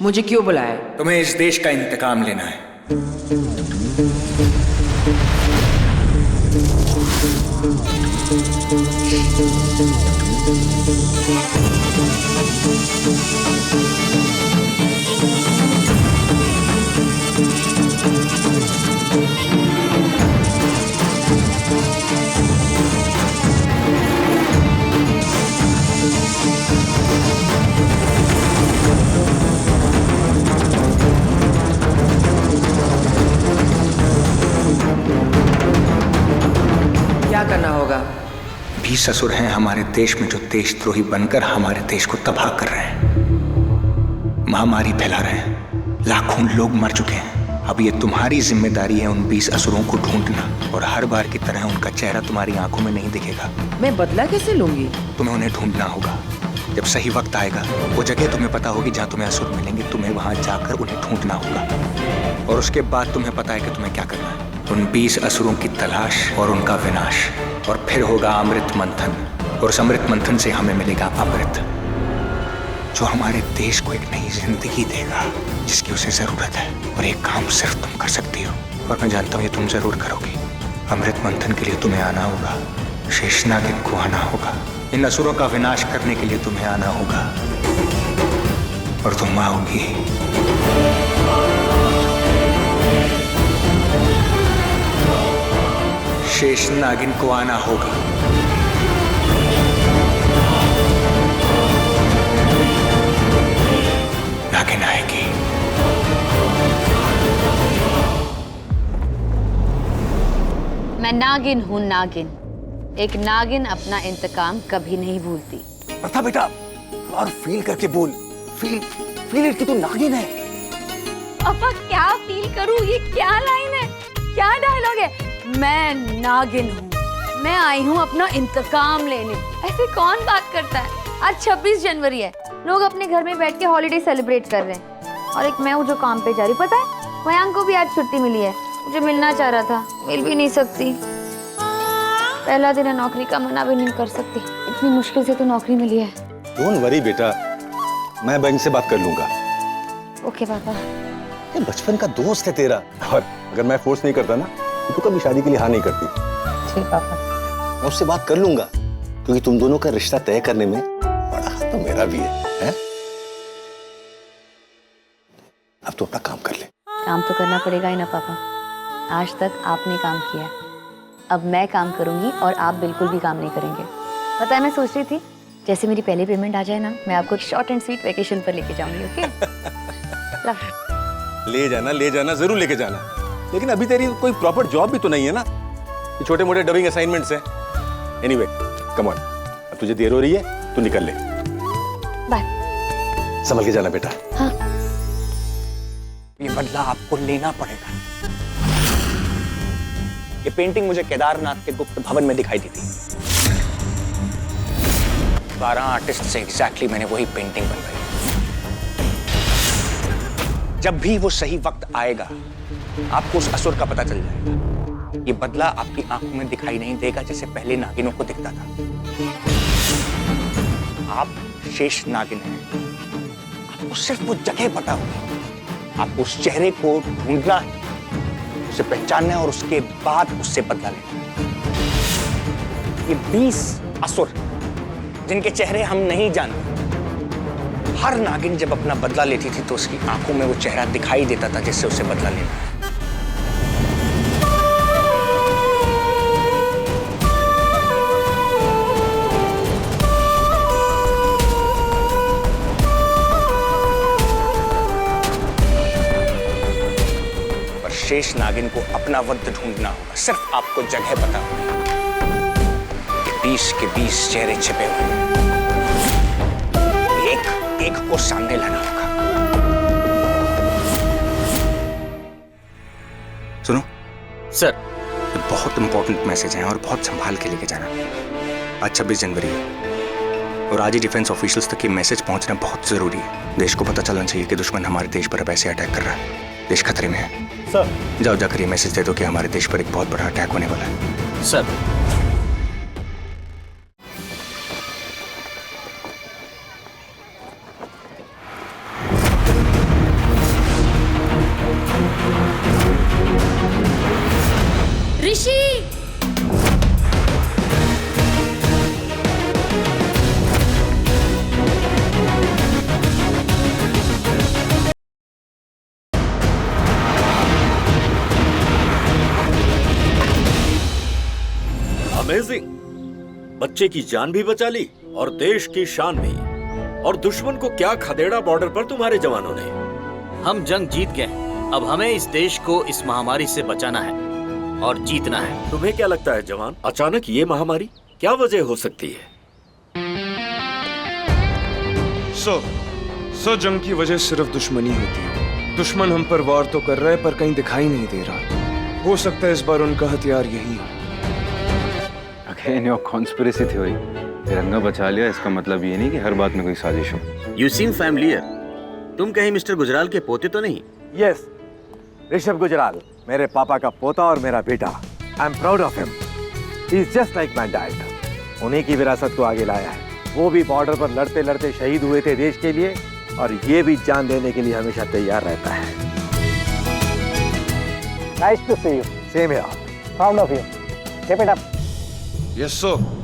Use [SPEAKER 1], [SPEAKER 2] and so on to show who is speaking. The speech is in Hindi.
[SPEAKER 1] मुझे क्यों बुलाया?
[SPEAKER 2] तुम्हें इस देश का इंतकाम लेना है।
[SPEAKER 1] क्या करना होगा?
[SPEAKER 2] 20 असुर हैं हमारे देश में जो देशद्रोही बनकर हमारे देश को तबाह कर रहे हैं, महामारी फैला रहे हैं, लाखों लोग मर चुके हैं। अब ये तुम्हारी जिम्मेदारी है उन 20 असुरों को ढूंढना, और हर बार की तरह उनका चेहरा तुम्हारी आंखों में नहीं दिखेगा।
[SPEAKER 1] मैं बदला कैसे लूंगी?
[SPEAKER 2] तुम्हें उन्हें ढूंढना होगा। जब सही वक्त आएगा, वो जगह तुम्हें पता होगी जहाँ तुम्हें असुर मिलेंगे, तुम्हें वहां जाकर उन्हें ढूंढना होगा। और उसके बाद तुम्हें पता है कि तुम्हें क्या करना है। उन 20 असुरों की तलाश और उनका विनाश, और फिर होगा अमृत मंथन, और उस अमृत मंथन से हमें मिलेगा अमृत, जो हमारे देश को एक नई जिंदगी देगा जिसकी उसे जरूरत है। और एक काम सिर्फ तुम कर सकती हो, और मैं जानता हूँ ये तुम जरूर करोगी। अमृत मंथन के लिए तुम्हें आना होगा, शेषनागिन को आना होगा, इन असुरों का विनाश करने के लिए तुम्हें आना होगा, और तुम आओगी। शेषनागिन को आना होगा। नागिन आएगी।
[SPEAKER 3] मैं नागिन हूँ, नागिन। एक नागिन अपना इंतकाम कभी नहीं भूलती।
[SPEAKER 4] प्रथा बेटा, और फील करके बोल। फील इट कि तू नागिन है।
[SPEAKER 3] पापा क्या फील करूँ? ये क्या लाइन है, क्या डायलॉग है? मैं नागिन हूँ, मैं आई हूँ अपना इंतकाम लेने। ऐसे कौन बात करता है? आज 26 जनवरी है, लोग अपने घर में बैठ के हॉलीडे सेलिब्रेट कर रहे हैं, और एक मैं हूँ जो काम पे जा रही। पता है, मयांक को भी आज छुट्टी मिली है। मुझे मिलना चाह रहा था, मिल भी नहीं सकती। पहला दिन है नौकरी का, मना भी नहीं कर सकती। इतनी मुश्किल से तो नौकरी मिली है।
[SPEAKER 4] डोंट वरी बेटा, मैं बैंक से बात कर लूंगा।
[SPEAKER 3] ओके पापा।
[SPEAKER 4] ये बचपन का दोस्त है तेरा, और अगर मैं फोर्स नहीं करता ना तो कभी शादी के लिए हाँ नहीं करती।
[SPEAKER 3] ठीक पापा।
[SPEAKER 4] मैं उससे बात कर लूंगा, क्योंकि तुम दोनों का रिश्ता तय करने में बड़ा हाथ तो मेरा भी है? अब तो अपना काम कर ले।
[SPEAKER 3] काम तो करना पड़ेगा ही ना पापा। आज तक आपने काम किया, अब मैं काम करूंगी, और आप बिल्कुल भी काम नहीं करेंगे। पता है, मैं सोच रही थी जैसे मेरी पहली पेमेंट आ जाए ना, मैं आपको शॉर्ट एंड स्वीट वेकेशन पर लेके जाऊंगी। ओके?
[SPEAKER 4] ले जाना, जरूर लेके जाना। लेकिन अभी तेरी कोई प्रॉपर जॉब भी तो नहीं है ना, ये छोटे मोटे डबिंग असाइनमेंट्स हैं। एनीवे, कम ऑन, अब तुझे देर हो रही है, तू निकल ले।
[SPEAKER 3] बाय।
[SPEAKER 4] संभल के जाना बेटा।
[SPEAKER 3] हाँ।
[SPEAKER 2] ये बदला आपको लेना पड़ेगा। ये पेंटिंग मुझे केदारनाथ के गुप्त भवन में दिखाई दी थी। 12 आर्टिस्ट से एग्जैक्टली मैंने वही पेंटिंग बनवाई। जब भी वो सही वक्त आएगा, आपको उस असुर का पता चल जाएगा। ये बदला आपकी आंखों में दिखाई नहीं देगा जैसे पहले नागिनों को दिखता था। आप शेष नागिन हैं। आपको सिर्फ वो जगह पता होगी, आपको उस चेहरे को ढूंढना है, उसे पहचानना है, और उसके बाद उससे बदला लेना है। ये 20 असुर जिनके चेहरे हम नहीं जानते, हर नागिन जब अपना बदला लेती थी तो उसकी आंखों में वो चेहरा दिखाई देता था जिससे उसे बदला लेना है। शेष नागिन को अपना वध ढूंढना होगा। सिर्फ आपको जगह पता होगी। 20 के 20 चेहरे छिपे हुए हैं, एक एक को सामने लाना होगा। सुनो
[SPEAKER 5] सर,
[SPEAKER 2] ये बहुत इंपॉर्टेंट मैसेज हैं और बहुत संभाल के लेके जाना। आज 26 जनवरी है, और आज ही डिफेंस ऑफिशियल्स तक ये मैसेज पहुंचना बहुत जरूरी है। देश को पता चलना चाहिए कि दुश्मन हमारे देश पर अब ऐसे अटैक कर रहा है, देश खतरे में है।
[SPEAKER 4] सर,
[SPEAKER 2] जाओ जाकर ये मैसेज दे दो कि हमारे देश पर एक बहुत बड़ा अटैक होने वाला है।
[SPEAKER 5] सर। अमेजिंग। बच्चे की जान भी बचा ली और देश की शान भी। और दुश्मन को क्या खदेड़ा बॉर्डर पर तुम्हारे जवानों ने।
[SPEAKER 6] हम जंग जीत गए, अब हमें इस देश को इस महामारी से बचाना है और जीतना है।
[SPEAKER 5] तुम्हें क्या लगता है जवान, अचानक ये महामारी क्या वजह हो सकती है?
[SPEAKER 7] सो जंग की वजह सिर्फ दुश्मनी होती है। दुश्मन हम पर वार तो कर रहा है पर कहीं दिखाई नहीं दे रहा। हो सकता है इस बार उनका हथियार यही हो।
[SPEAKER 8] Again your conspiracy theory. तिरंगा बचा लिया इसका मतलब ये नहीं कि हर बात में कोई साजिश हो।
[SPEAKER 6] You seem familiar. तुम कहीं मिस्टर गुजराल के पोते तो नहीं?
[SPEAKER 9] यस, ऋषभ गुजराल मेरे पापा का पोता और मेरा बेटा। I am proud of him. He is just like my dad. उन्हीं की विरासत को आगे लाया है। वो भी बॉर्डर पर लड़ते लड़ते शहीद हुए थे देश के लिए, और ये भी जान देने के लिए हमेशा तैयार रहता है।
[SPEAKER 10] Nice to see you.
[SPEAKER 9] Same here.
[SPEAKER 10] Proud of you. Keep it up.
[SPEAKER 7] Yes sir.